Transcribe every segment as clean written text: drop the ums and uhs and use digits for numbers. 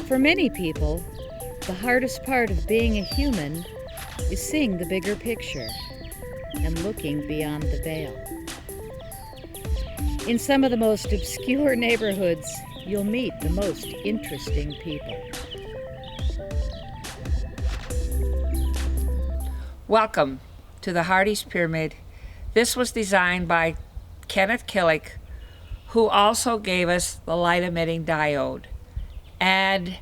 For many people, the hardest part of being a human is seeing the bigger picture and looking beyond the veil. In some of the most obscure neighborhoods, you'll meet the most interesting people. Welcome to the Hardy's Pyramid. This was designed by Kenneth Killick, who also gave us the light-emitting diode and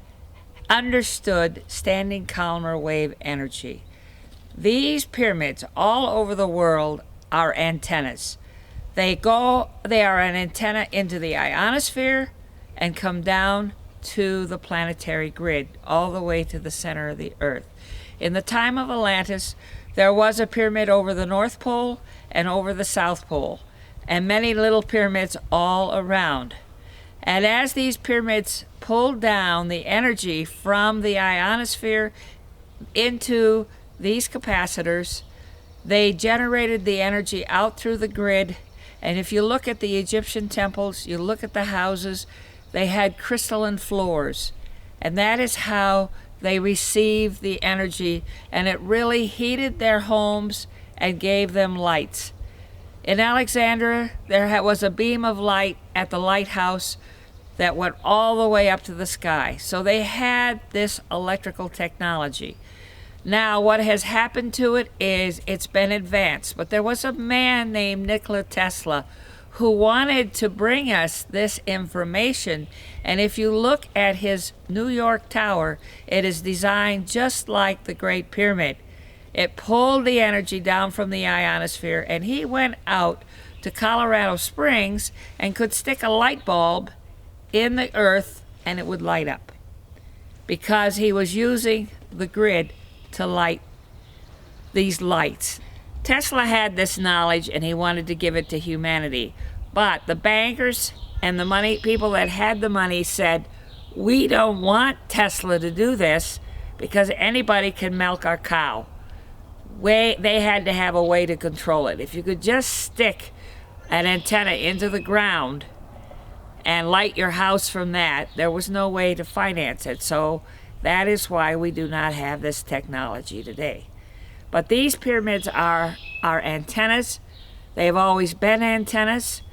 understood standing columnar wave energy. These pyramids all over the world are antennas. They are an antenna into the ionosphere and come down to the planetary grid, all the way to the center of the Earth. In the time of Atlantis, there was a pyramid over the North Pole and over the South Pole, and many little pyramids all around. And as these pyramids pulled down the energy from the ionosphere into these capacitors, they generated the energy out through the grid. And if you look at the Egyptian temples, you look at the houses, they had crystalline floors. And that is how they received the energy, and it really heated their homes and gave them lights. In Alexandria, there was a beam of light at the lighthouse that went all the way up to the sky. So they had this electrical technology. Now, what has happened to it is it's been advanced, but there was a man named Nikola Tesla who wanted to bring us this information. And if you look at his New York Tower, it is designed just like the Great Pyramid. It pulled the energy down from the ionosphere, and he went out to Colorado Springs and could stick a light bulb in the earth and it would light up, because he was using the grid to light these lights. Tesla had this knowledge and he wanted to give it to humanity, but the bankers and the money people that had the money said, we don't want Tesla to do this because anybody can milk our cow. They had to have a way to control it. If you could just stick an antenna into the ground and light your house from that, there was no way to finance it. So that is why we do not have this technology today. But these pyramids are antennas. They've always been antennas,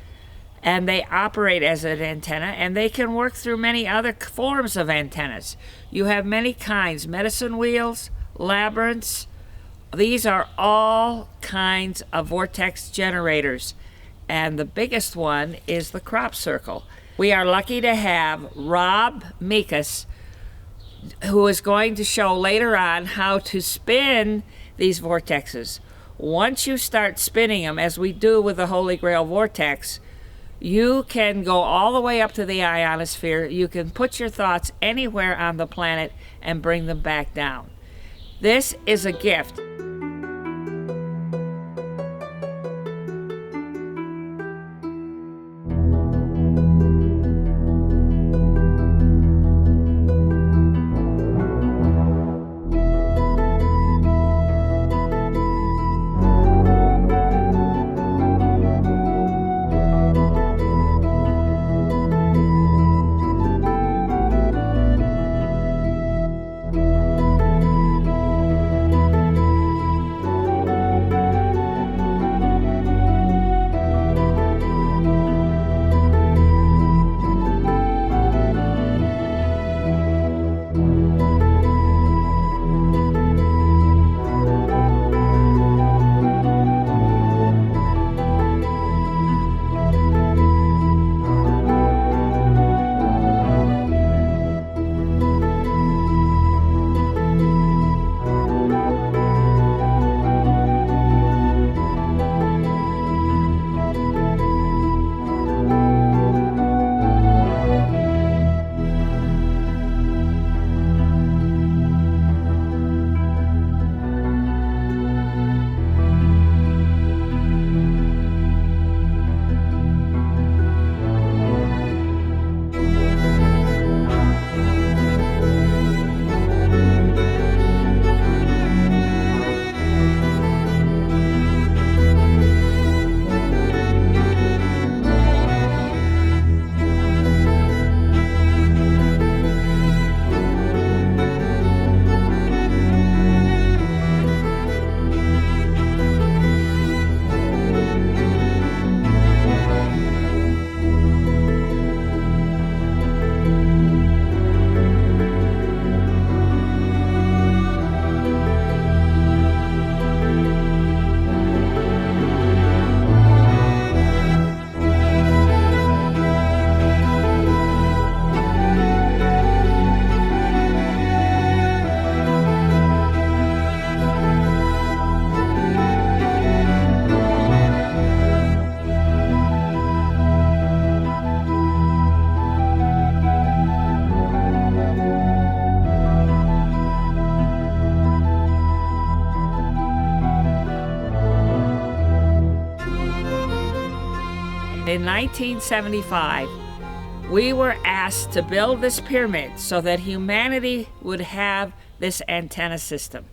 and they operate as an antenna, and they can work through many other forms of antennas. You have many kinds: medicine wheels, labyrinths. These are all kinds of vortex generators, and the biggest one is the crop circle. We are lucky to have Rob Mikas, who is going to show later on how to spin these vortexes. Once you start spinning them, as we do with the Holy Grail vortex, you can go all the way up to the ionosphere. You can put your thoughts anywhere on the planet and bring them back down. This is a gift. In 1975, we were asked to build this pyramid so that humanity would have this antenna system.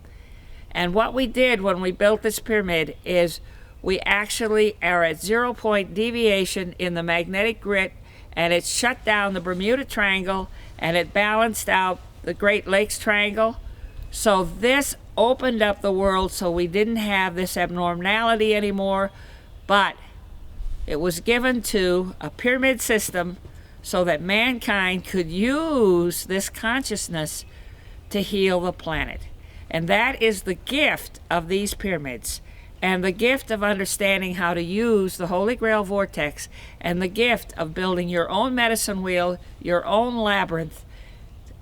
And what we did when we built this pyramid is we actually are at 0-point deviation in the magnetic grid, and it shut down the Bermuda Triangle and it balanced out the Great Lakes Triangle. So this opened up the world so we didn't have this abnormality anymore, but it was given to a pyramid system so that mankind could use this consciousness to heal the planet. And that is the gift of these pyramids, and the gift of understanding how to use the Holy Grail Vortex, and the gift of building your own medicine wheel, your own labyrinth,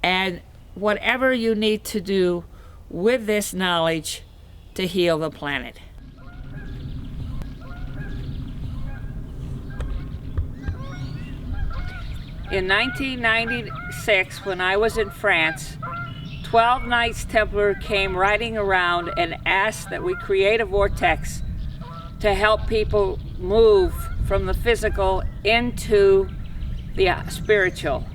and whatever you need to do with this knowledge to heal the planet. In 1996, when I was in France, 12 Knights Templar came riding around and asked that we create a vortex to help people move from the physical into the spiritual.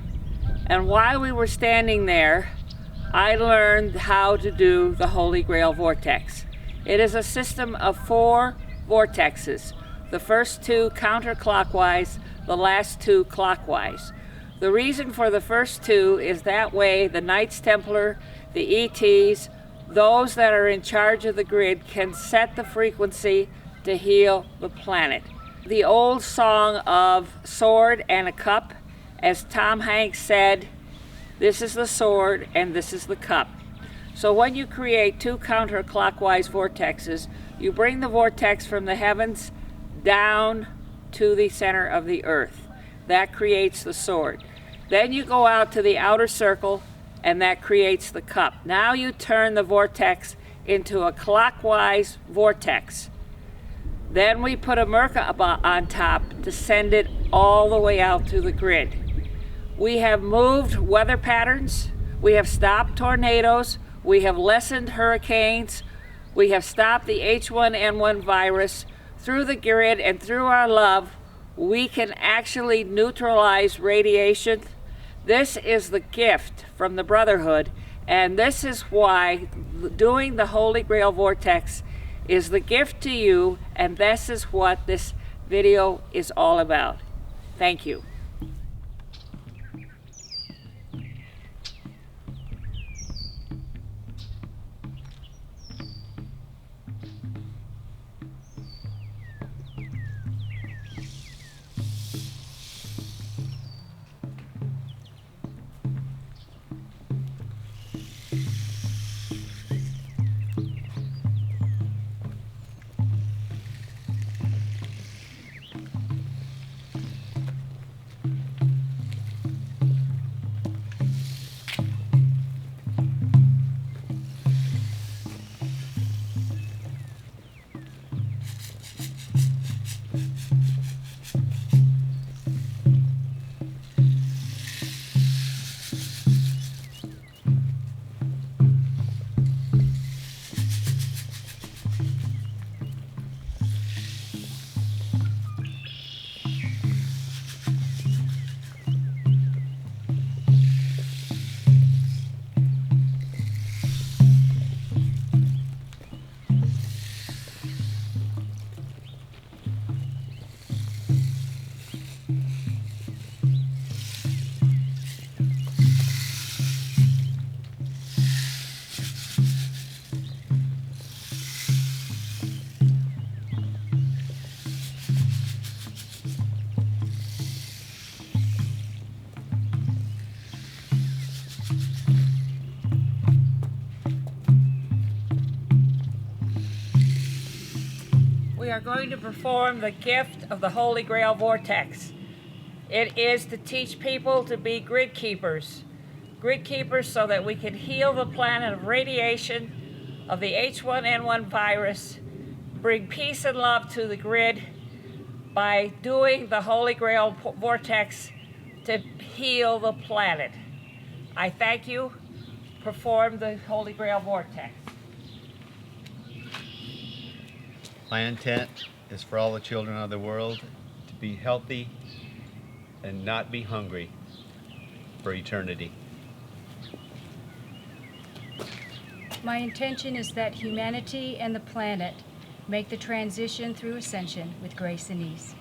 And while we were standing there, I learned how to do the Holy Grail Vortex. It is a system of 4 vortexes, the first 2 counterclockwise, the last 2 clockwise. The reason for the first 2 is that way the Knights Templar, the ETs, those that are in charge of the grid can set the frequency to heal the planet. The old song of sword and a cup, as Tom Hanks said, this is the sword and this is the cup. So when you create 2 counterclockwise vortexes, you bring the vortex from the heavens down to the center of the earth. That creates the sword. Then you go out to the outer circle, and that creates the cup. Now you turn the vortex into a clockwise vortex. Then we put a Merkaba on top to send it all the way out to the grid. We have moved weather patterns, we have stopped tornadoes, we have lessened hurricanes, we have stopped the H1N1 virus. Through the grid and through our love, we can actually neutralize radiation. This is the gift from the Brotherhood, and this is why doing the Holy Grail Vortex is the gift to you, and this is what this video is all about. Thank you. We are going to perform the gift of the Holy Grail Vortex. It is to teach people to be grid keepers so that we can heal the planet of radiation, of the H1N1 virus, bring peace and love to the grid by doing the Holy Grail Vortex to heal the planet. I thank you. Perform the Holy Grail Vortex. My intent is for all the children of the world to be healthy, and not be hungry for eternity. My intention is that humanity and the planet make the transition through ascension with grace and ease.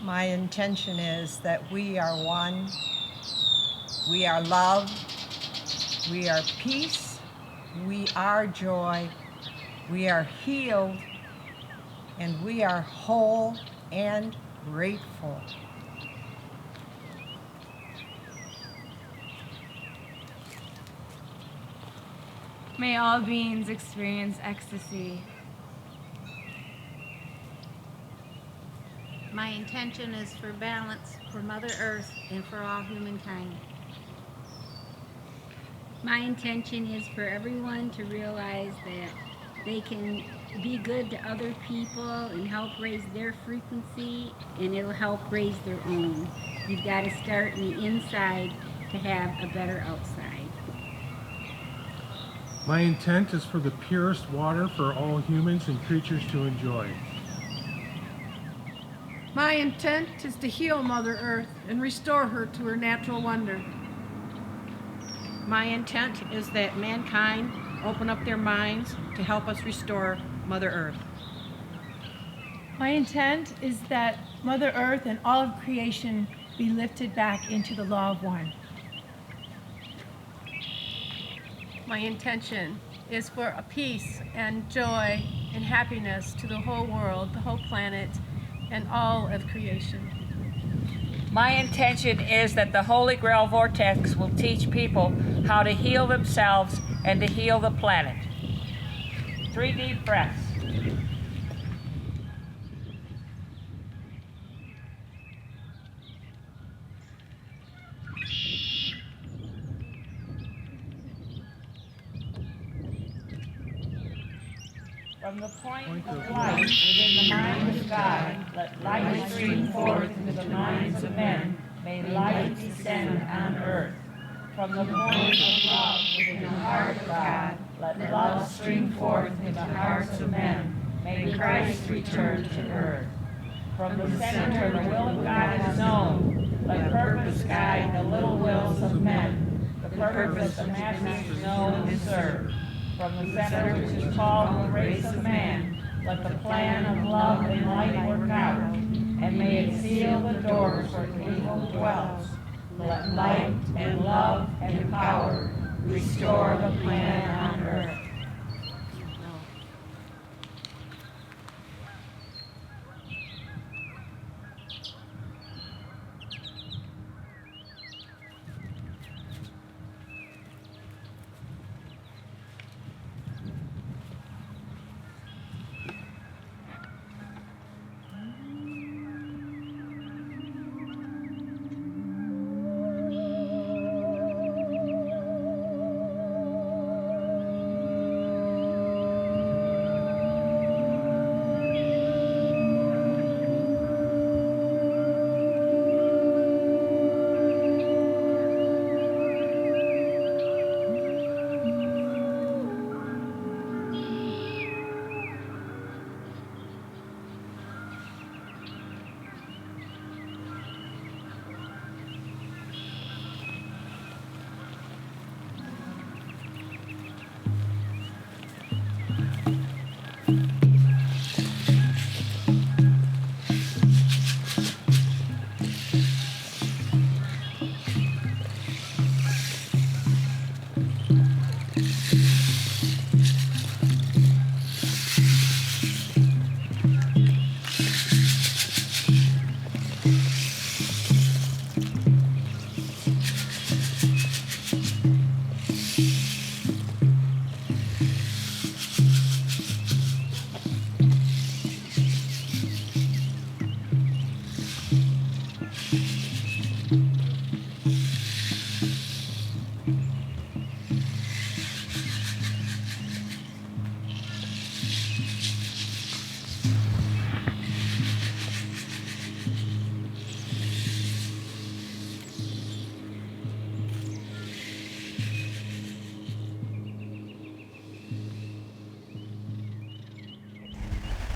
My intention is that we are one, we are love, we are peace, we are joy, we are healed, and we are whole and grateful. May all beings experience ecstasy. My intention is for balance for Mother Earth and for all humankind. My intention is for everyone to realize that they can be good to other people and help raise their frequency, and it'll help raise their own. You've got to start in the inside to have a better outside. My intent is for the purest water for all humans and creatures to enjoy. My intent is to heal Mother Earth and restore her to her natural wonder. My intent is that mankind open up their minds to help us restore Mother Earth. My intent is that Mother Earth and all of creation be lifted back into the law of one. My intention is for a peace and joy and happiness to the whole world, the whole planet, and all of creation. My intention is that the Holy Grail Vortex will teach people how to heal themselves and to heal the planet. 3 deep breaths. From the point of light within the mind of God, let light stream forth into the minds of men. May light descend on earth. From the point of love within the heart of God, let love stream forth into the hearts of men. May Christ return to earth. From the center the will of God is known. Let purpose guide the little wills of men. The purpose the masses know and serve. From the center which is called the race of man, let the plan of love and light work out, and may it seal the doors where evil dwells. Let light and love and power restore the planet on earth.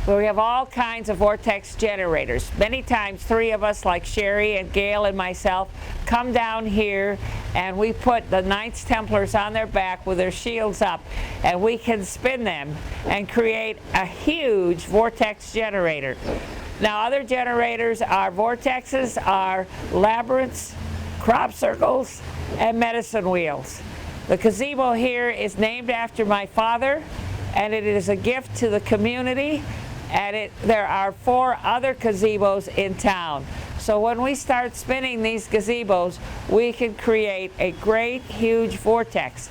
where we have all kinds of vortex generators. Many times 3 of us, like Sherry and Gail and myself, come down here and we put the Knights Templars on their back with their shields up, and we can spin them and create a huge vortex generator. Now, other generators are vortexes, are labyrinths, crop circles, and medicine wheels. The gazebo here is named after my father, and it is a gift to the community, and there are 4 other gazebos in town. So when we start spinning these gazebos, we can create a great huge vortex.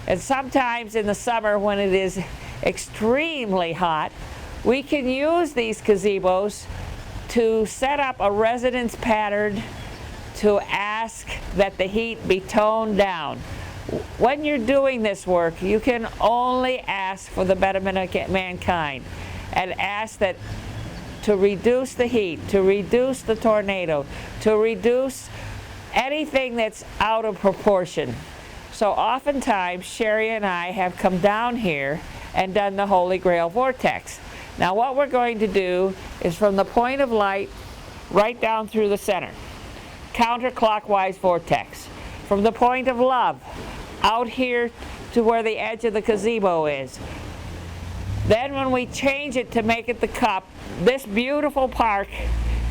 And sometimes in the summer when it is extremely hot, we can use these gazebos to set up a resonance pattern to ask that the heat be toned down. When you're doing this work, you can only ask for the betterment of mankind and ask that to reduce the heat, to reduce the tornado, to reduce anything that's out of proportion. So oftentimes, Sherry and I have come down here and done the Holy Grail Vortex. Now what we're going to do is from the point of light right down through the center, counterclockwise vortex. From the point of love out here to where the edge of the gazebo is. Then when we change it to make it the cup, this beautiful park,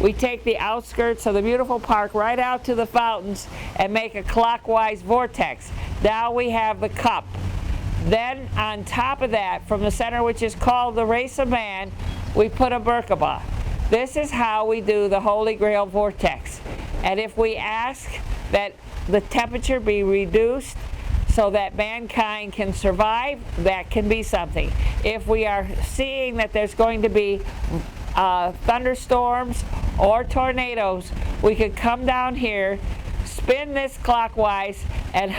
we take the outskirts of the beautiful park right out to the fountains and make a clockwise vortex. Now we have the cup. Then on top of that, from the center, which is called the race of man, we put a Merkabah. This is how we do the Holy Grail Vortex. And if we ask that the temperature be reduced so that mankind can survive, that can be something. If we are seeing that there's going to be thunderstorms or tornadoes, we could come down here, spin this clockwise, and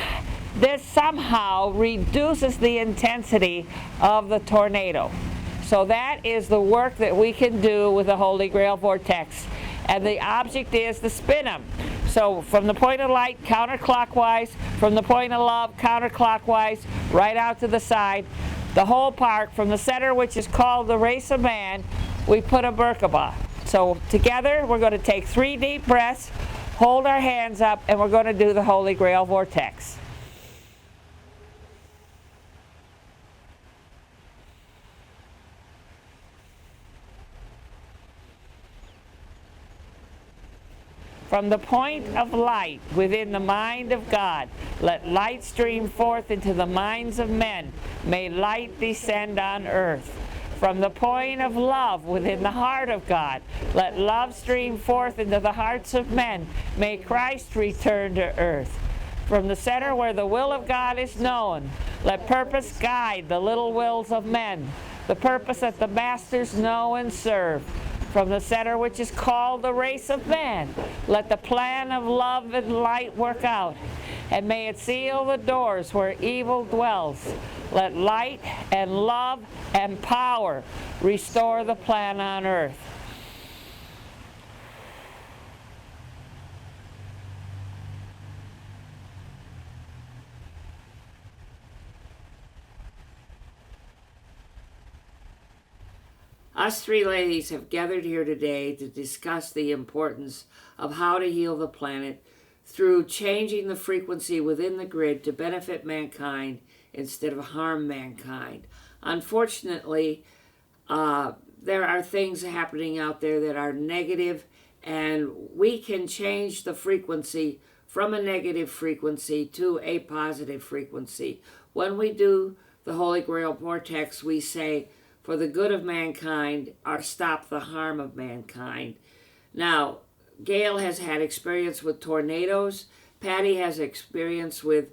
this somehow reduces the intensity of the tornado. So that is the work that we can do with the Holy Grail Vortex. And the object is to spin them. So from the point of light, counterclockwise, from the point of love, counterclockwise, right out to the side. The whole park, from the center, which is called the race of man, we put a Merkabah. So together, we're going to take 3 deep breaths, hold our hands up, and we're going to do the Holy Grail Vortex. From the point of light within the mind of God, let light stream forth into the minds of men. May light descend on earth. From the point of love within the heart of God, let love stream forth into the hearts of men. May Christ return to earth. From the center where the will of God is known, let purpose guide the little wills of men, the purpose that the masters know and serve. From the center which is called the race of man, let the plan of love and light work out, and may it seal the doors where evil dwells. Let light and love and power restore the plan on earth. Us 3 ladies have gathered here today to discuss the importance of how to heal the planet through changing the frequency within the grid to benefit mankind instead of harm mankind. Unfortunately, there are things happening out there that are negative, and we can change the frequency from a negative frequency to a positive frequency. When we do the Holy Grail Vortex, we say, for the good of mankind, or stop the harm of mankind. Now, Gail has had experience with tornadoes. Patty has experience with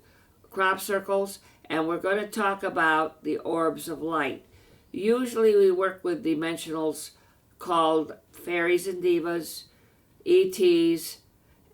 crop circles. And we're going to talk about the orbs of light. Usually we work with dimensionals called fairies and divas, ETs,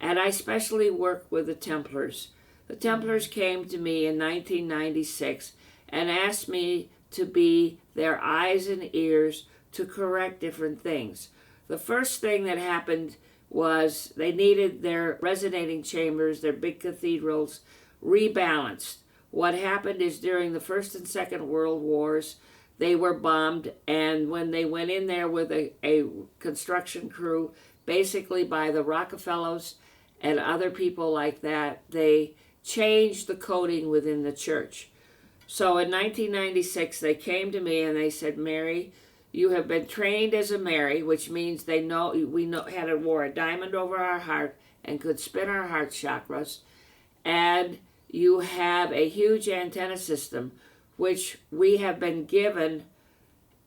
and I especially work with the Templars. The Templars came to me in 1996 and asked me to be their eyes and ears to correct different things. The first thing that happened was they needed their resonating chambers, their big cathedrals, rebalanced. What happened is during the First and Second World Wars, they were bombed, and when they went in there with a construction crew, basically by the Rockefellers and other people like that, they changed the coding within the church. So in 1996, they came to me and they said, Mary, you have been trained as a Mary, which means we wore a diamond over our heart and could spin our heart chakras, and you have a huge antenna system, which we have been given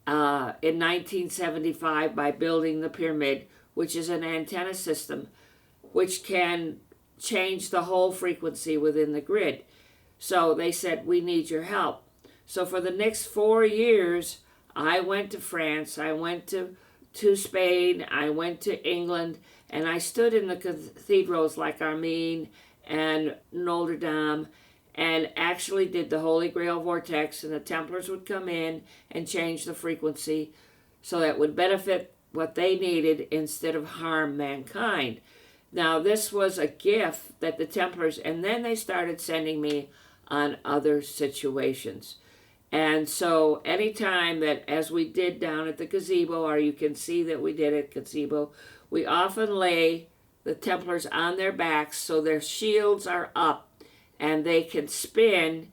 in 1975 by building the pyramid, which is an antenna system which can change the whole frequency within the grid. So they said, we need your help. So for the next 4 years, I went to France, I went to Spain, I went to England, and I stood in the cathedrals like Armines and Notre Dame, and actually did the Holy Grail Vortex, and the Templars would come in and change the frequency so that it would benefit what they needed instead of harm mankind. Now, this was a gift that the Templars, and then they started sending me on other situations. And so anytime that, as we did down at the gazebo, or you can see that we did at gazebo, we often lay the Templars on their backs so their shields are up and they can spin,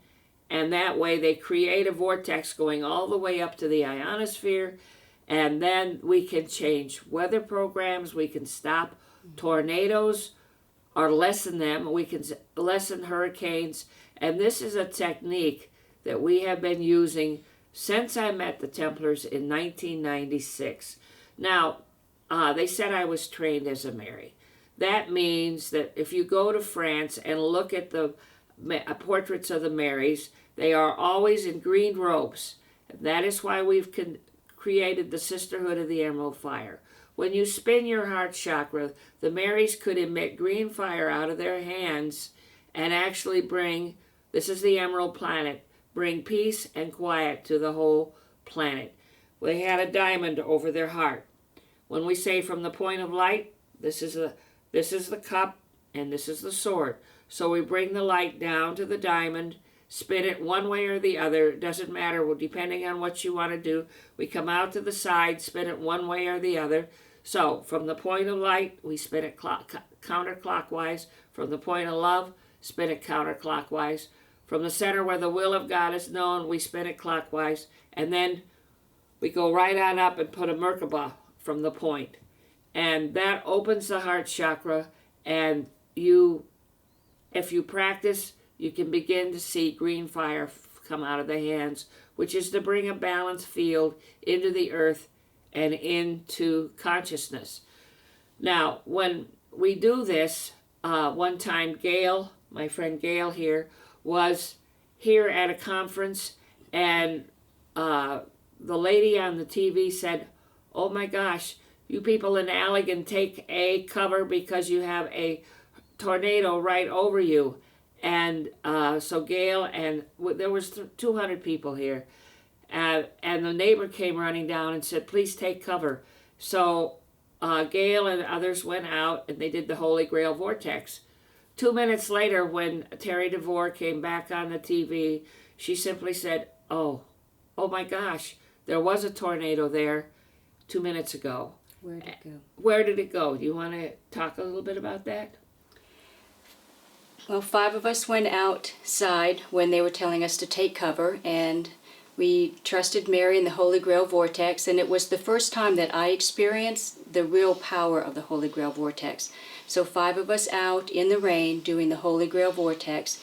and that way they create a vortex going all the way up to the ionosphere, and then we can change weather programs, we can stop tornadoes or lessen them, we can lessen hurricanes, and this is a technique that we have been using since I met the Templars in 1996. Now, they said I was trained as a Mary. That means that if you go to France and look at the portraits of the Marys, they are always in green robes. That is why we've created the Sisterhood of the Emerald Fire. When you spin your heart chakra, the Marys could emit green fire out of their hands and actually bring, this is the Emerald Planet, bring peace and quiet to the whole planet. They had a diamond over their heart. When we say from the point of light, this is the cup and this is the sword. So we bring the light down to the diamond, spin it one way or the other. It doesn't matter, depending on what you want to do. We come out to the side, spin it one way or the other. So from the point of light, we spin it counterclockwise. From the point of love, spin it counterclockwise. From the center where the will of God is known, we spin it clockwise. And then we go right on up and put a Merkaba from the point. And that opens the heart chakra, and if you practice, you can begin to see green fire come out of the hands, which is to bring a balanced field into the earth and into consciousness. Now, when we do this, one time Gail, my friend Gail here, was here at a conference, and the lady on the TV said, oh my gosh, you people in Allegan, take a cover because you have a tornado right over you. And so Gail, and there was 200 people here, and the neighbor came running down and said, please take cover. So Gail and others went out and they did the Holy Grail Vortex. 2 minutes later, when Terry DeVore came back on the TV, she simply said, oh my gosh, there was a tornado there 2 minutes ago. Where did it go? Where did it go? Do you want to talk a little bit about that? Well, 5 of us went outside when they were telling us to take cover, and we trusted Mary and the Holy Grail Vortex, and it was the first time that I experienced the real power of the Holy Grail Vortex. So 5 of us out in the rain doing the Holy Grail Vortex.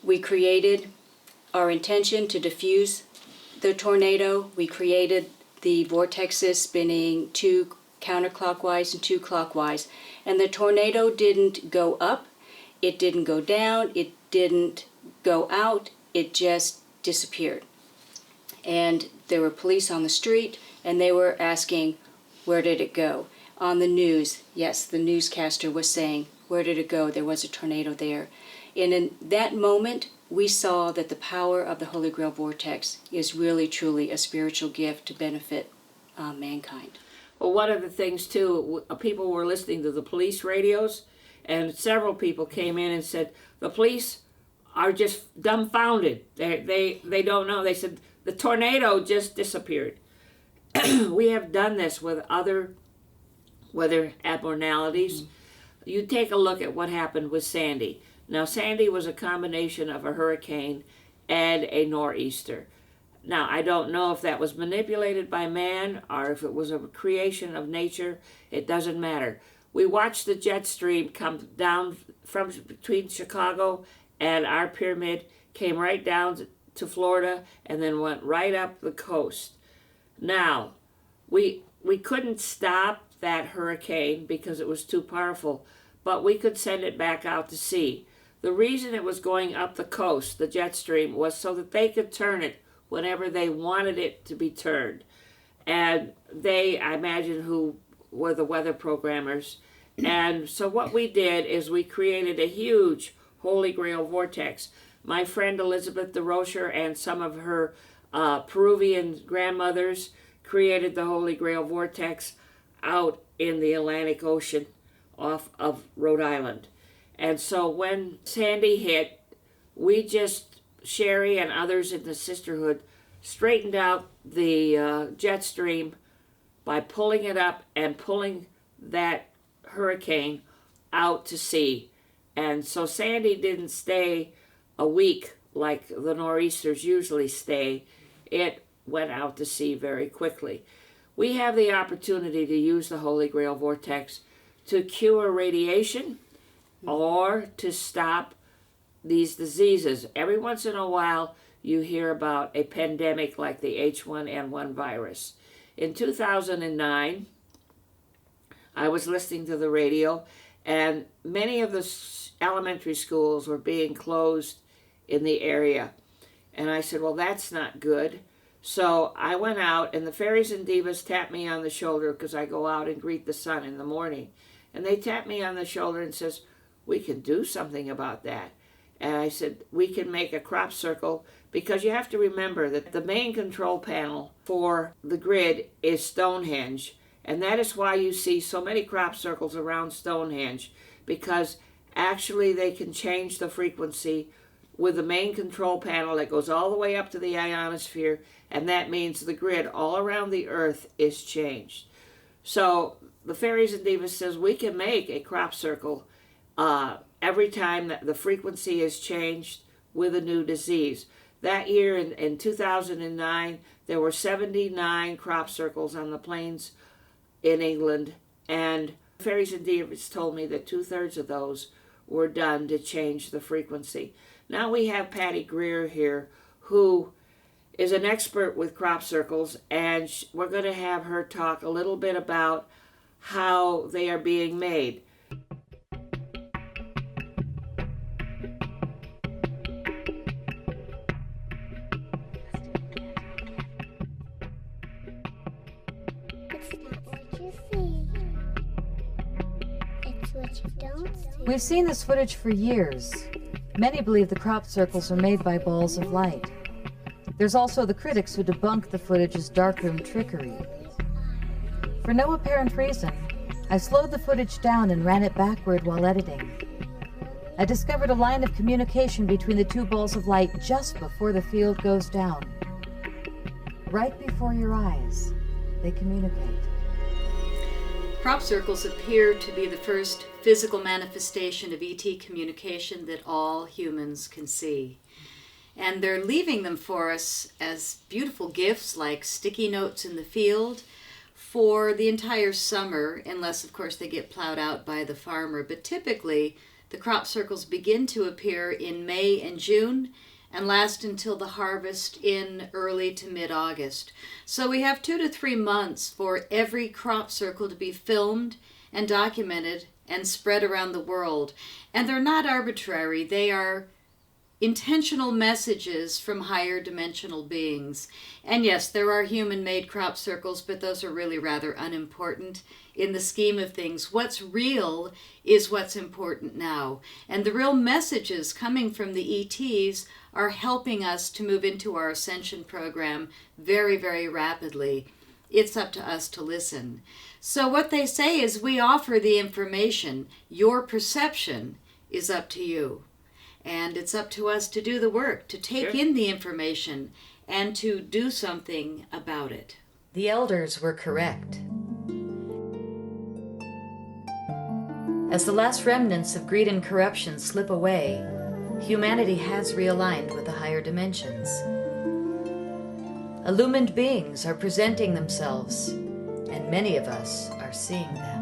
We created our intention to diffuse the tornado. We created the vortexes spinning 2 counterclockwise and 2 clockwise, and the tornado didn't go up. It didn't go down, it didn't go out, it just disappeared. And there were police on the street, and they were asking, where did it go? On the news, yes, the newscaster was saying, where did it go? There was a tornado there. And in that moment, we saw that the power of the Holy Grail Vortex is really, truly a spiritual gift to benefit mankind. Well, one of the things, too, people were listening to the police radios, and several people came in and said, the police are just dumbfounded. They don't know. They said, the tornado just disappeared. We have done this with other weather abnormalities. You take a look at what happened with Sandy. Now, Sandy was a combination of a hurricane and a nor'easter. Now, I don't know if that was manipulated by man or if it was a creation of nature. It doesn't matter. We watched the jet stream come down from between Chicago and our pyramid, came right down to Florida, and then went right up the coast. Now, we couldn't stop that hurricane because it was too powerful, but we could send it back out to sea. The reason it was going up the coast, the jet stream, was so that they could turn it whenever they wanted it to be turned. And they, I imagine, who were the weather programmers. And so what we did is we created a huge Holy Grail vortex. My friend Elizabeth de Rocher and some of her Peruvian grandmothers created the Holy Grail vortex out in the Atlantic Ocean off of Rhode Island. And so when Sandy hit, we just, Sherry and others in the sisterhood, straightened out the jet stream by pulling it up and pulling that hurricane out to sea. And so Sandy didn't stay a week like the nor'easters usually stay. It went out to sea very quickly. We have the opportunity to use the Holy Grail vortex to cure radiation or to stop these diseases. Every once in a while, you hear about a pandemic like the H1N1 virus. In 2009, I was listening to the radio, and many of the elementary schools were being closed in the area. And I said, well, that's not good. So I went out, and the fairies and divas tapped me on the shoulder because I go out and greet the sun in the morning. And they tapped me on the shoulder and says, we can do something about that. And I said, we can make a crop circle, because you have to remember that the main control panel for the grid is Stonehenge. And that is why you see so many crop circles around Stonehenge, because actually they can change the frequency with the main control panel that goes all the way up to the ionosphere, and that means the grid all around the earth is changed. So the fairies and divas says we can make a crop circle every time that the frequency is changed with a new disease. That year in 2009, there were 79 crop circles on the plains in England, and fairies and divas told me that 2/3 of those were done to change the frequency. Now we have Patty Greer here, who is an expert with crop circles, and we're going to have her talk a little bit about how they are being made. We've seen this footage for years. Many believe the crop circles are made by balls of light. There's also the critics who debunk the footage as darkroom trickery. For no apparent reason, I slowed the footage down and ran it backward while editing. I discovered a line of communication between the two balls of light just before the field goes down. Right before your eyes, they communicate. Crop circles appear to be the first physical manifestation of ET communication that all humans can see. And they're leaving them for us as beautiful gifts like sticky notes in the field for the entire summer, unless of course they get plowed out by the farmer. But typically the crop circles begin to appear in May and June and last until the harvest in early to mid-August. So we have 2 to 3 months for every crop circle to be filmed and documented and spread around the world. And they're not arbitrary. They are intentional messages from higher dimensional beings. And yes, there are human-made crop circles, but those are really rather unimportant in the scheme of things. What's real is what's important now. And the real messages coming from the ETs are helping us to move into our ascension program very, very rapidly. It's up to us to listen. So what they say is we offer the information. Your perception is up to you. And it's up to us to do the work, to take in the information and to do something about it. The elders were correct. As the last remnants of greed and corruption slip away, humanity has realigned with the higher dimensions. Illumined beings are presenting themselves, and many of us are seeing them.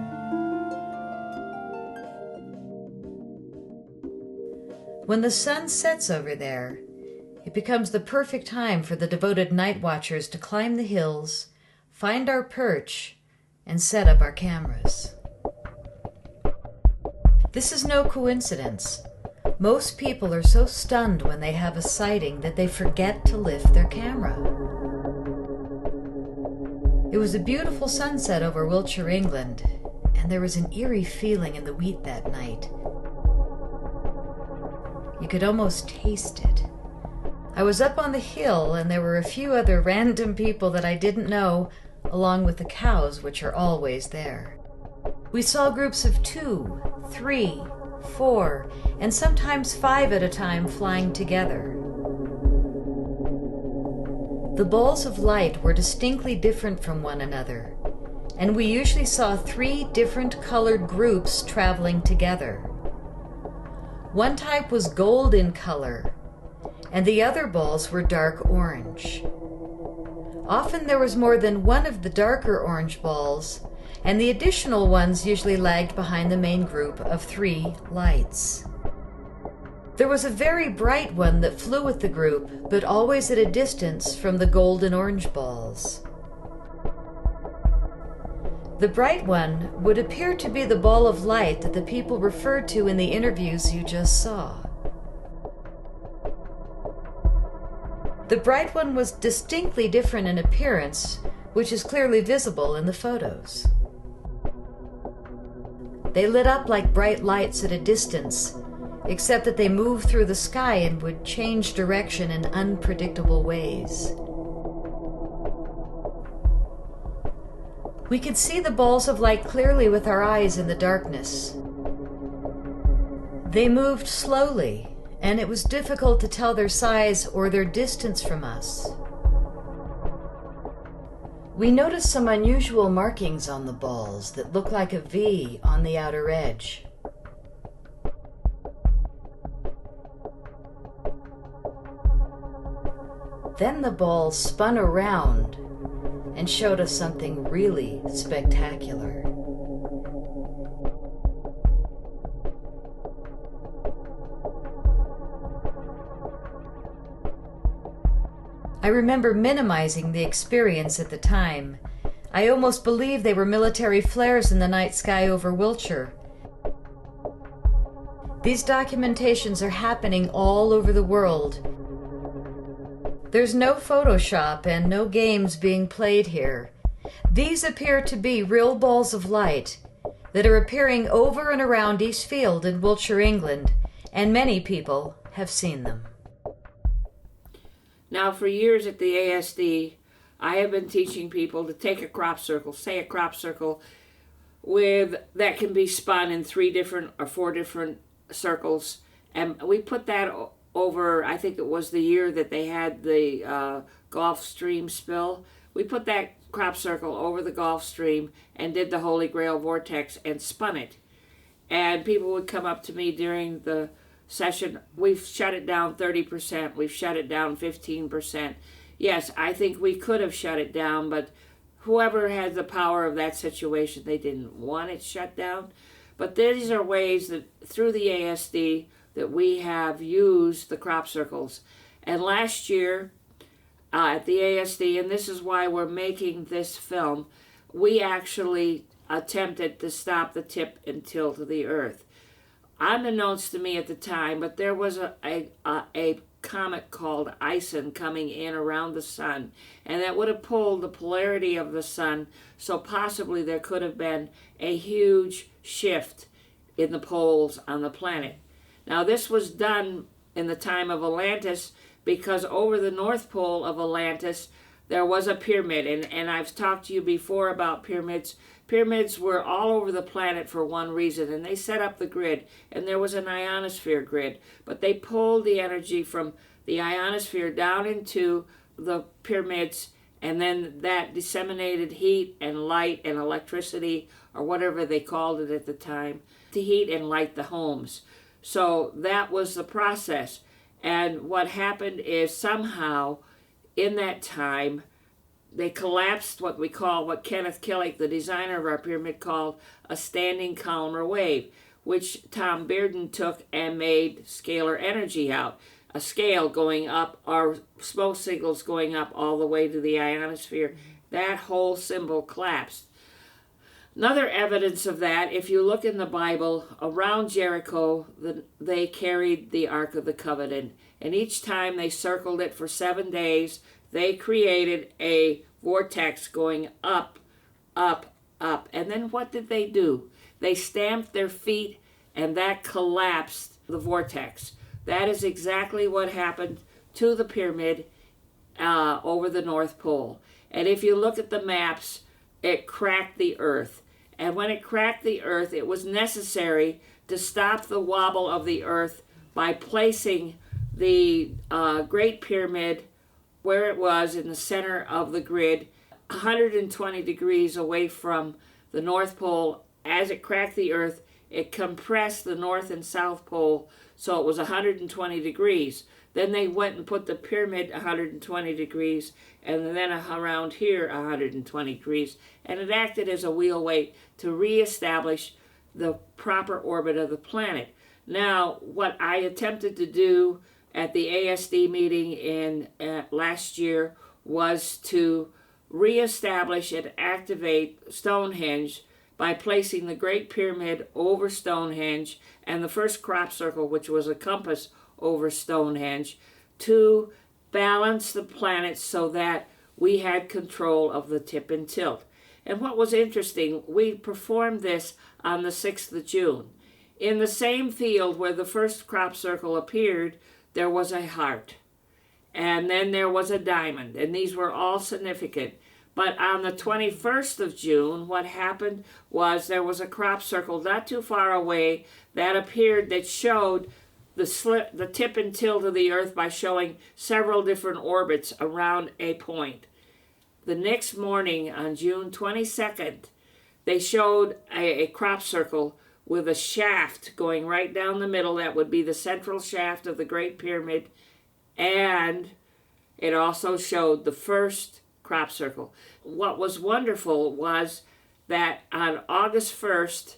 When the sun sets over there, it becomes the perfect time for the devoted night watchers to climb the hills, find our perch, and set up our cameras. This is no coincidence. Most people are so stunned when they have a sighting that they forget to lift their camera. It was a beautiful sunset over Wiltshire, England, and there was an eerie feeling in the wheat that night. You could almost taste it. I was up on the hill, and there were a few other random people that I didn't know, along with the cows, which are always there. We saw groups of 2, 3, 4, and sometimes 5 at a time flying together. The balls of light were distinctly different from one another, and we usually saw 3 different colored groups traveling together. One type was gold in color, and the other balls were dark orange. Often there was more than one of the darker orange balls, and the additional ones usually lagged behind the main group of 3 lights. There was a very bright one that flew with the group, but always at a distance from the gold and orange balls. The bright one would appear to be the ball of light that the people referred to in the interviews you just saw. The bright one was distinctly different in appearance, which is clearly visible in the photos. They lit up like bright lights at a distance, except that they moved through the sky and would change direction in unpredictable ways. We could see the balls of light clearly with our eyes in the darkness. They moved slowly, and it was difficult to tell their size or their distance from us. We noticed some unusual markings on the balls that looked like a V on the outer edge. Then the balls spun around and showed us something really spectacular. I remember minimizing the experience at the time. I almost believed they were military flares in the night sky over Wiltshire. These documentations are happening all over the world. There's no Photoshop and no games being played here. These appear to be real balls of light that are appearing over and around Eastfield in Wiltshire, England, and many people have seen them. Now, for years at the ASD, I have been teaching people to take a crop circle, say a crop circle that can be spun in 3 different or 4 different circles, and we put that over, I think it was the year that they had the Gulf Stream spill. We put that crop circle over the Gulf Stream and did the Holy Grail Vortex and spun it. And people would come up to me during the session, we've shut it down 30%, we've shut it down 15%. Yes, I think we could have shut it down, but whoever had the power of that situation, they didn't want it shut down. But these are ways that through the ASD that we have used the crop circles. And last year at the ASD, and this is why we're making this film, we actually attempted to stop the tip and tilt of the Earth. Unbeknownst to me at the time, but there was a comet called Ison coming in around the sun, and that would have pulled the polarity of the sun, so possibly there could have been a huge shift in the poles on the planet. Now, this was done in the time of Atlantis because over the North Pole of Atlantis there was a pyramid, and I've talked to you before about pyramids. Pyramids were all over the planet for one reason, and they set up the grid, and there was an ionosphere grid, but they pulled the energy from the ionosphere down into the pyramids, and then that disseminated heat and light and electricity, or whatever they called it at the time, to heat and light the homes. So that was the process. And what happened is somehow in that time, they collapsed what Kenneth Killick, the designer of our pyramid, called a standing column or wave, which Tom Bearden took and made scalar energy out. A scale going up, or smoke signals going up all the way to the ionosphere. That whole symbol collapsed. Another evidence of that, if you look in the Bible, around Jericho, they carried the Ark of the Covenant. And each time they circled it for 7 days, they created a vortex going up, up, up. And then what did they do? They stamped their feet, and that collapsed the vortex. That is exactly what happened to the pyramid over the North Pole. And if you look at the maps, it cracked the earth. And when it cracked the earth, it was necessary to stop the wobble of the earth by placing the Great Pyramid where it was in the center of the grid, 120 degrees away from the North Pole. As it cracked the earth, it compressed the North and South Pole, so it was 120 degrees. Then they went and put the pyramid 120 degrees, and then around here 120 degrees, and it acted as a wheel weight to reestablish the proper orbit of the planet. Now, what I attempted to do at the ASD meeting in last year was to reestablish and activate Stonehenge by placing the Great Pyramid over Stonehenge and the first crop circle, which was a compass, over Stonehenge, to balance the planet so that we had control of the tip and tilt. And what was interesting, we performed this on the 6th of June. In the same field where the first crop circle appeared, there was a heart. And then there was a diamond, and these were all significant. But on the 21st of June, what happened was there was a crop circle not too far away that appeared that showed the tip and tilt of the Earth by showing several different orbits around a point. The next morning, on June 22nd, they showed a crop circle with a shaft going right down the middle. That would be the central shaft of the Great Pyramid. And it also showed the first crop circle. What was wonderful was that on August 1st,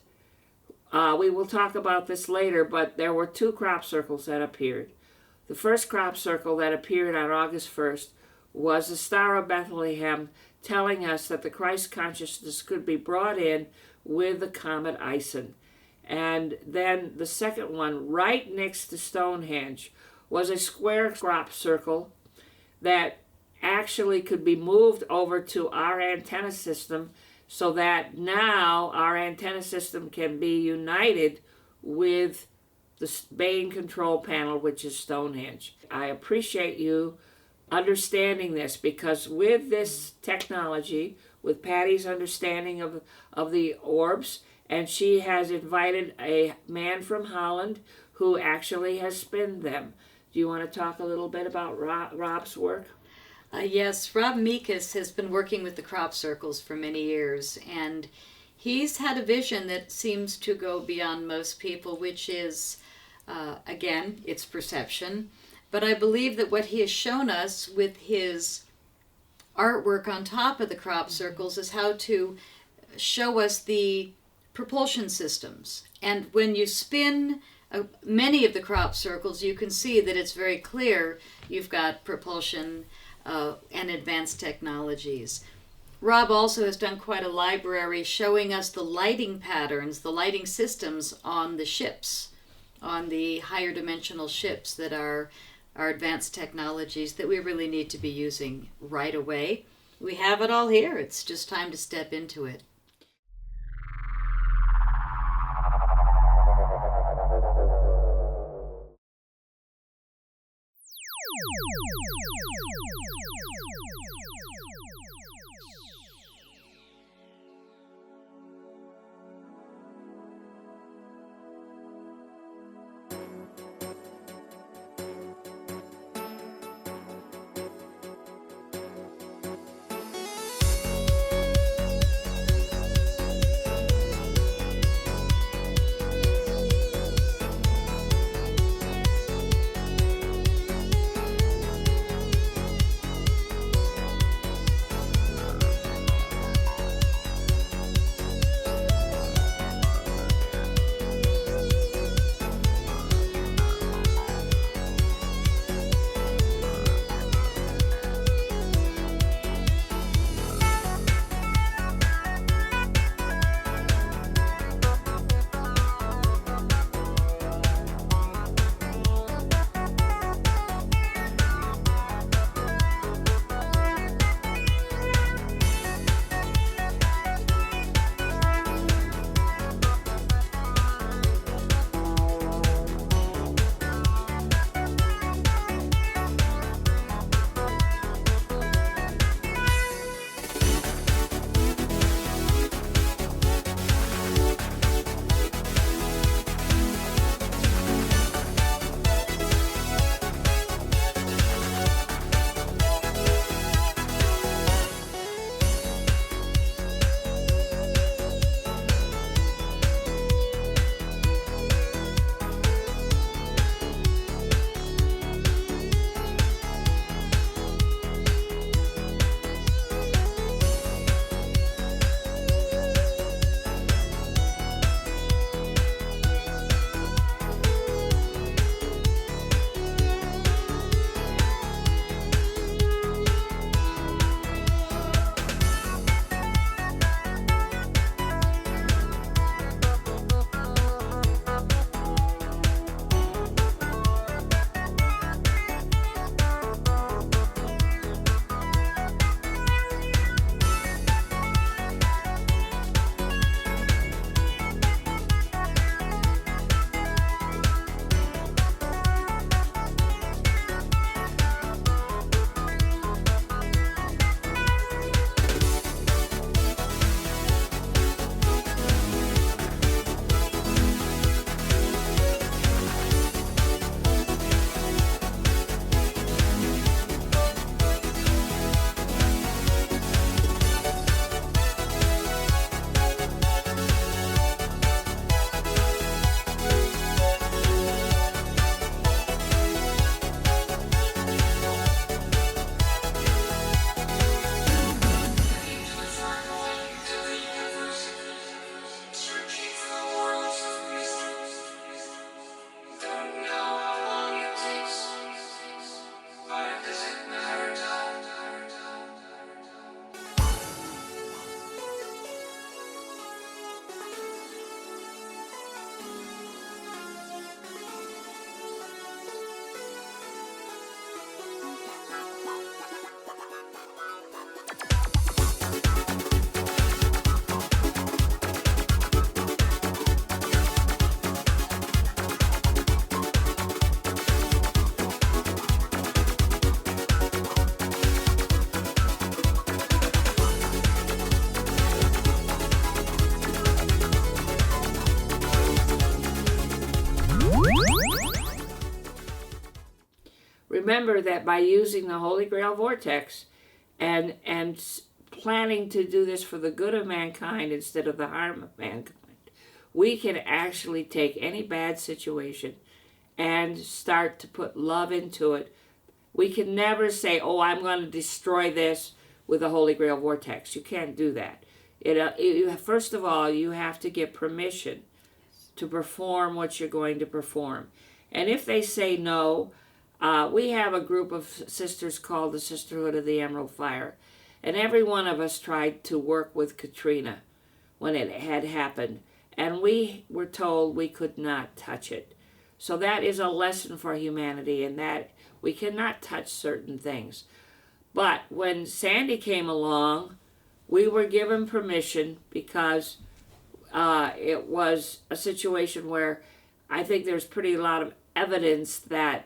we will talk about this later, but there were 2 crop circles that appeared. The first crop circle that appeared on August 1st was the Star of Bethlehem, telling us that the Christ consciousness could be brought in with the comet Ison. And then the second one, right next to Stonehenge, was a square crop circle that actually could be moved over to our antenna system, so that now our antenna system can be united with the main control panel, which is Stonehenge. I appreciate you understanding this, because with this technology, with Patty's understanding of the orbs, and she has invited a man from Holland who actually has spinned them. Do you want to talk a little bit about Rob's work? Yes, Rob Meekus has been working with the crop circles for many years, and he's had a vision that seems to go beyond most people, which is, again, it's perception. But I believe that what he has shown us with his artwork on top of the crop circles is how to show us the propulsion systems. And when you spin many of the crop circles, you can see that it's very clear you've got propulsion and advanced technologies. Rob also has done quite a library showing us the lighting patterns, the lighting systems on the ships, on the higher dimensional ships that are advanced technologies that we really need to be using right away. We have it all here. It's just time to step into it. remember that by using the Holy Grail Vortex and planning to do this for the good of mankind instead of the harm of mankind, we can actually take any bad situation and start to put love into it. We can never say, oh, I'm going to destroy this with the Holy Grail Vortex. You can't do that. First of all, you have to get permission to perform what you're going to perform. And if they say no, we have a group of sisters called the Sisterhood of the Emerald Fire. And every one of us tried to work with Katrina when it had happened. And we were told we could not touch it. So that is a lesson for humanity, in that we cannot touch certain things. But when Sandy came along, we were given permission because it was a situation where I think there's pretty lot of evidence that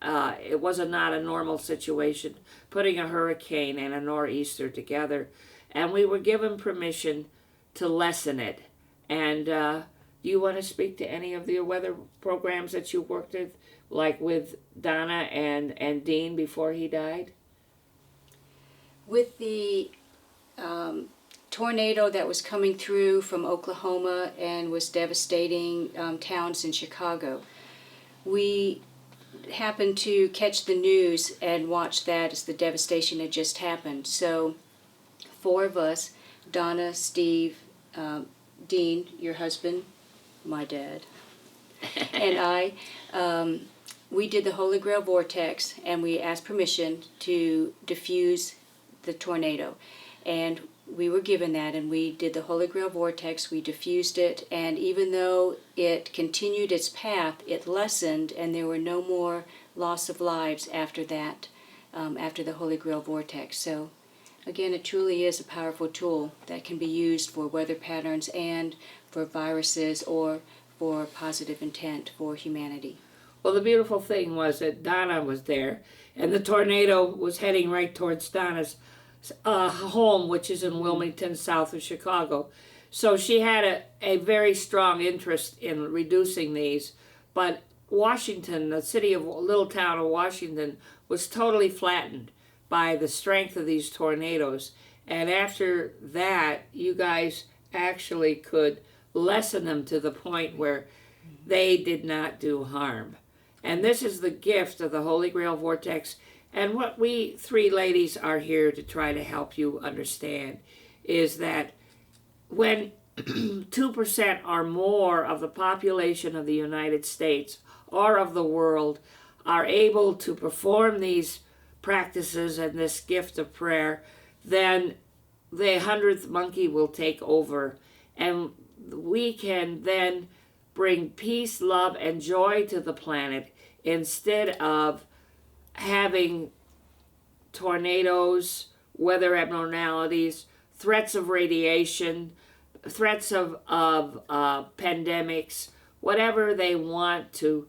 it was not a normal situation, putting a hurricane and a nor'easter together. And we were given permission to lessen it. And do you want to speak to any of the weather programs that you worked with, like with Donna and Dean before he died? With the tornado that was coming through from Oklahoma and was devastating towns in Chicago, we happened to catch the news and watch that as the devastation had just happened. So 4 of us, Donna, Steve, Dean, your husband, my dad, and I, we did the Holy Grail Vortex, and we asked permission to diffuse the tornado. And we were given that, and we did the Holy Grail Vortex, we diffused it, and even though it continued its path, it lessened, and there were no more loss of lives after that, after the Holy Grail Vortex. So again, it truly is a powerful tool that can be used for weather patterns and for viruses or for positive intent for humanity. Well, the beautiful thing was that Donna was there, and the tornado was heading right towards Donna's home, which is in Wilmington, south of Chicago. So she had a very strong interest in reducing these. But Washington, the little town of Washington, was totally flattened by the strength of these tornadoes. And after that, you guys actually could lessen them to the point where they did not do harm. And this is the gift of the Holy Grail Vortex. And what we 3 ladies are here to try to help you understand is that when 2% or more of the population of the United States or of the world are able to perform these practices and this gift of prayer, then the 100th monkey will take over. And we can then bring peace, love, and joy to the planet instead of having tornadoes, weather abnormalities, threats of radiation, threats of pandemics, whatever they want to,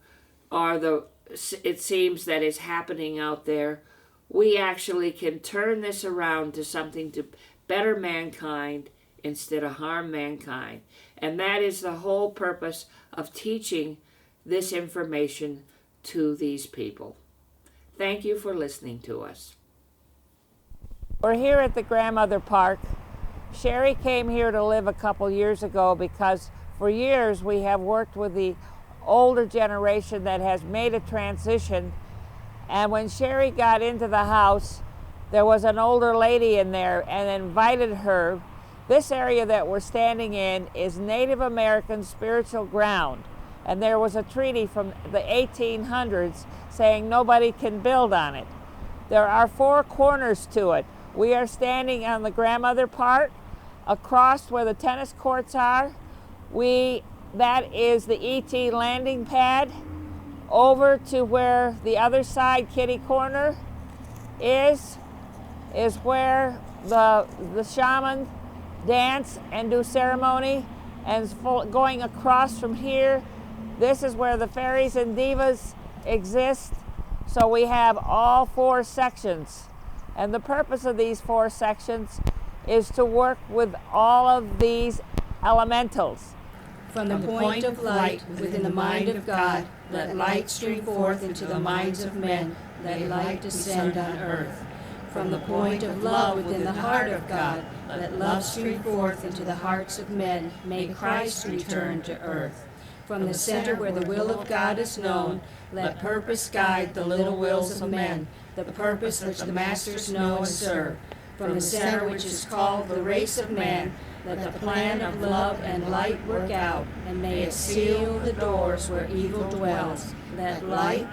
it seems that is happening out there. We actually can turn this around to something to better mankind instead of harm mankind. And that is the whole purpose of teaching this information to these people. Thank you for listening to us. We're here at the Grandmother Park. Sherry came here to live a couple years ago because for years we have worked with the older generation that has made a transition. And when Sherry got into the house, there was an older lady in there and invited her. This area that we're standing in is Native American spiritual ground. And there was a treaty from the 1800s saying nobody can build on it. There are 4 corners to it. We are standing on the grandmother part, across where the tennis courts are. That is the ET landing pad. Over to where the other side, kitty corner, is where the shaman dance and do ceremony. And going across from here, this is where the fairies and divas exist. So we have all 4 sections. And the purpose of these 4 sections is to work with all of these elementals. From the point of light within the mind of God, let light stream forth into the minds of men, let light descend on earth. From the point of love within the heart of God, let love stream forth into the hearts of men. May Christ return to earth. From the center where the will of God is known, let purpose guide the little wills of men, the purpose which the masters know and serve. From the center which is called the race of man, let the plan of love and light work out, and may it seal the doors where evil dwells. Let light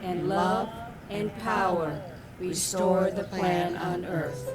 and love and power restore the plan on earth.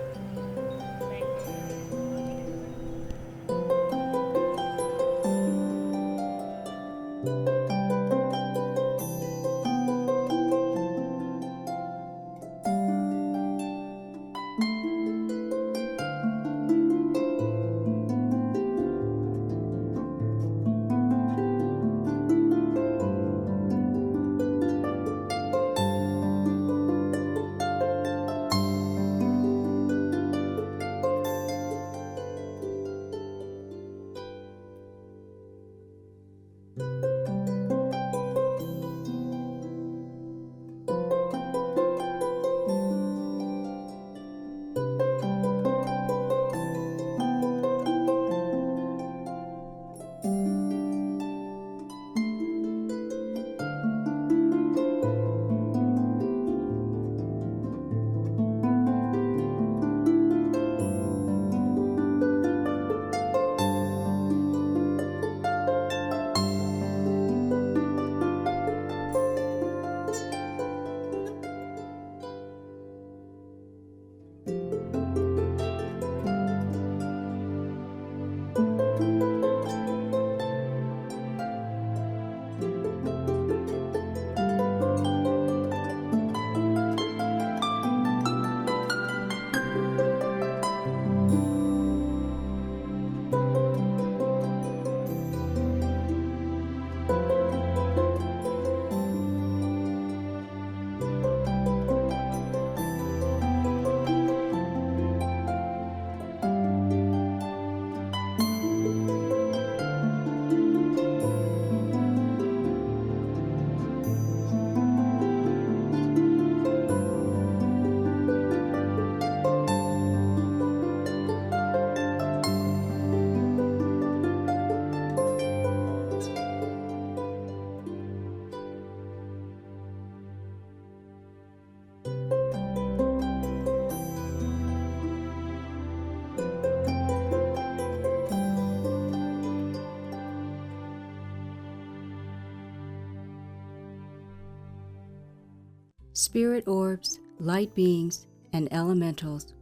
Spirit orbs, light beings, and elementals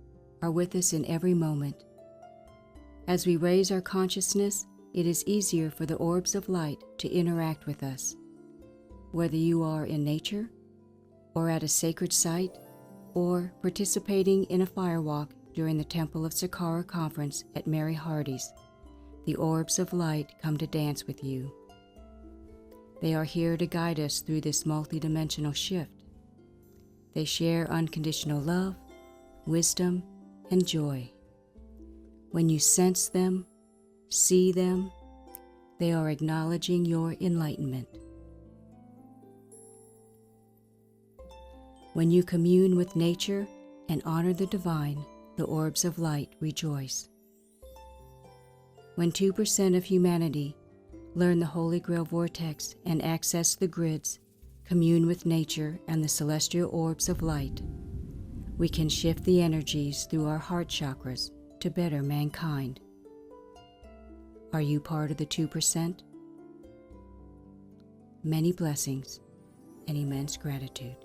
are with us in every moment. As we raise our consciousness, it is easier for the orbs of light to interact with us. Whether you are in nature, or at a sacred site, or participating in a firewalk during the Temple of Saqqara conference at Mary Hardy's, the orbs of light come to dance with you. They are here to guide us through this multidimensional shift. They share unconditional love, wisdom, and joy. When you sense them, see them, they are acknowledging your enlightenment. When you commune with nature and honor the divine, the orbs of light rejoice. When 2% of humanity learn the Holy Grail Vortex and access the grids, commune with nature and the celestial orbs of light, we can shift the energies through our heart chakras to better mankind. Are you part of the 2%? Many blessings and immense gratitude.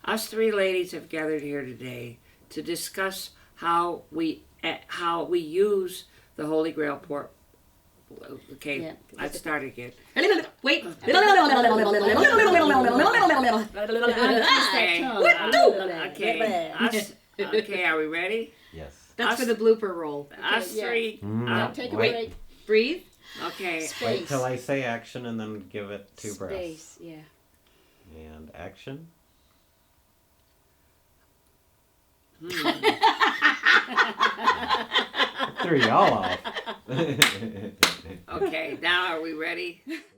Us three ladies have gathered here today to discuss how we use the Holy Grail Okay, Yeah. let's start again. Wait. Okay. Okay, are we ready? Yes. That's for the blooper roll. Us three. Take a Wait. break. Breathe. Okay. Wait till I say action and then give it 2 breaths. Space, yeah. And action. Threw y'all off. Okay, now are we ready?